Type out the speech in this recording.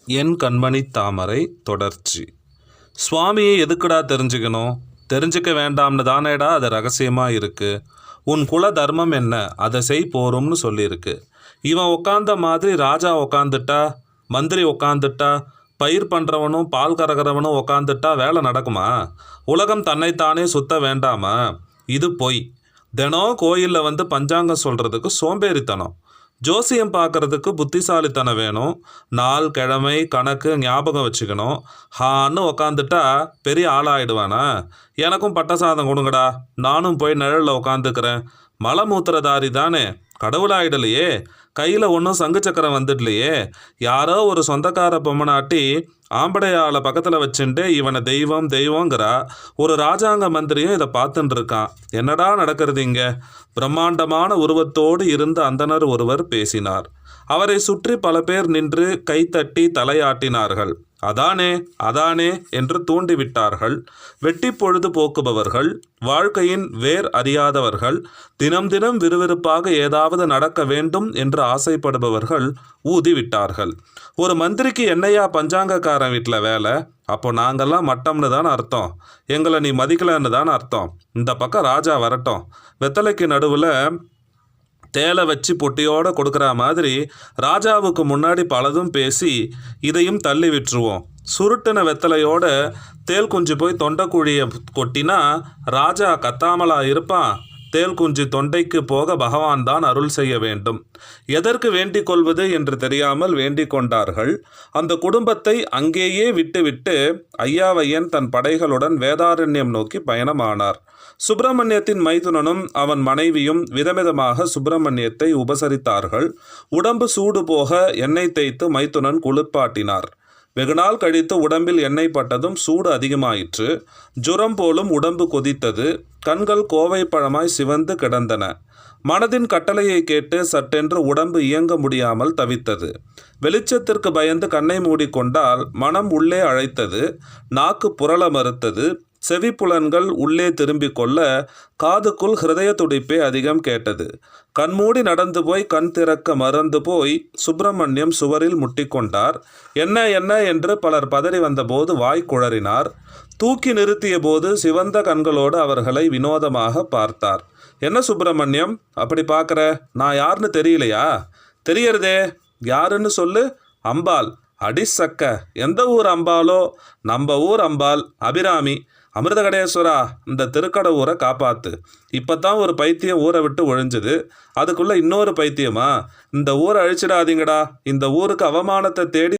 என் கண்மணி தாமரை தொடர்ச்சி. சுவாமியை எதுக்குடா தெரிஞ்சுக்கணும்? தெரிஞ்சுக்க வேண்டாம்னு தானேடா அது ரகசியமாக இருக்குது. உன் குல தர்மம் என்ன, அதை செய் போரும்னு சொல்லியிருக்கு. இவன் உக்காந்த மாதிரி ராஜா உக்காந்துட்டா, மந்திரி உக்காந்துட்டா, பயிர் பண்ணுறவனும் பால் கறக்கிறவனும் உக்காந்துட்டா வேலை நடக்குமா? உலகம் தன்னைத்தானே சுத்த வேண்டாமா? இது பொய். தினம் கோயிலில் வந்து பஞ்சாங்கம் சொல்கிறதுக்கு சோம்பேறித்தனம். ஜோசியம் பார்க்குறதுக்கு புத்திசாலித்தனம் வேணும். நாள் கிழமை கணக்கு ஞாபகம் வச்சுக்கணும். ஹான்னு உக்காந்துட்டா பெரிய ஆளாயிடுவானா? எனக்கும் பட்ட சாதம் கொடுங்கடா, நானும் போய் நிழலில் உக்காந்துக்கிறேன். மலமூத்திரதாரி தானே, கடவுளாயிடலையே. கையில் ஒன்றும் சங்கு சக்கரம் வந்துடலையே. யாரோ ஒரு சொந்தக்கார பொம்மனாட்டி ஆம்படையாளை பக்கத்தில் வச்சுட்டு இவனை தெய்வம் தெய்வங்கிறா. ஒரு ராஜாங்க மந்திரியும் இதை பார்த்துட்டு இருக்கான். என்னடா நடக்கிறது இங்கே? பிரம்மாண்டமான உருவத்தோடு இருந்த அந்தனர் ஒருவர் பேசினார். அவரை சுற்றி பல பேர் நின்று கைத்தட்டி தலையாட்டினார்கள். அதானே அதானே என்று தூண்டிவிட்டார்கள். வெட்டி பொழுது போக்குபவர்கள், வாழ்க்கையின் வேர் அறியாதவர்கள், தினம் தினம் விறுவிறுப்பாக ஏதாவது நடக்க வேண்டும் என்று ஆசைப்படுபவர்கள் ஊதிவிட்டார்கள். ஒரு மந்திரிக்கு என்னையா பஞ்சாங்கக்காரன் வீட்டில் வேலை? அப்போ நாங்கள்லாம் மட்டம்னு தான் அர்த்தம். எங்களை நீ மதிக்கலன்னு தான் அர்த்தம். இந்த பக்கம் ராஜா வரட்டும். வெத்தலைக்கு நடுவில் தேலை வச்சு பொட்டியோடு கொடுக்குற மாதிரி ராஜாவுக்கு முன்னாடி பலதும் பேசி இதையும் தள்ளி விட்டுருவோம். சுருட்டின வெத்தலையோட தேல் குஞ்சு போய் தொண்டைக்குழியை கொட்டினா ராஜா கத்தாமலா இருப்பான்? தேல் குஞ்சு தொண்டைக்கு போக பகவான் தான் அருள் செய்ய வேண்டும். எதற்கு வேண்டிக் கொள்வது என்று தெரியாமல் வேண்டிக் கொண்டார்கள். அந்த குடும்பத்தை அங்கேயே விட்டுவிட்டு ஐயாவையன் தன் படைகளுடன் வேதாரண்யம் நோக்கி பயணமானார். சுப்பிரமணியத்தின் மைத்துனனும் அவன் மனைவியும் விதவிதமாக சுப்பிரமணியத்தை உபசரித்தார்கள். உடம்பு சூடு போக எண்ணெய் தேய்த்து மைத்துனன் குளிர்பாட்டினார். வெகுநாள் கழித்து உடம்பில் எண்ணெய் பட்டதும் சூடு அதிகமாயிற்று. ஜுரம் போலும் உடம்பு கொதித்தது. கண்கள் கோவை பழமாய் சிவந்து கிடந்தன. மனதின் கட்டளையை கேட்டு சட்டென்று உடம்பு இயங்க முடியாமல் தவித்தது. வெளிச்சத்திற்கு பயந்து கண்ணை மூடிக்கொண்டால் மனம் உள்ளே அழைத்தது. நாக்கு புரள மறுத்தது. செவிப்புலன்கள் உள்ளே திரும்பிக் கொள்ள காதுக்குள் ஹிருதய துடிப்பே அதிகம் கேட்டது. கண்மூடி நடந்து போய் கண் திறக்க மறந்து போய் சுப்பிரமணியம் சுவரில் முட்டிக்கொண்டார். என்ன என்ன என்று பலர் பதறி வந்தபோது வாய் குழறினார். தூக்கி நிறுத்திய போது சிவந்த கண்களோடு அவர்களை வினோதமாக பார்த்தார். என்ன சுப்பிரமணியம் அப்படி பார்க்குற? நான் யாருன்னு தெரியலையா? தெரியறதே. யாருன்னு சொல்லு. அம்பாள். அடிசக்க. எந்த ஊர் அம்பாலோ? நம்ம ஊர் அம்பாள் அபிராமி. அமிர்தகடேஸ்வரா, இந்த திருக்கடவுரை காப்பாத்து. இப்போ தான் ஒரு பைத்தியம் ஊரை விட்டு ஒழிஞ்சுது, அதுக்குள்ளே இன்னொரு பைத்தியமா? இந்த ஊரை அழிச்சிடாதீங்கடா. இந்த ஊருக்கு அவமானத்தை தேடி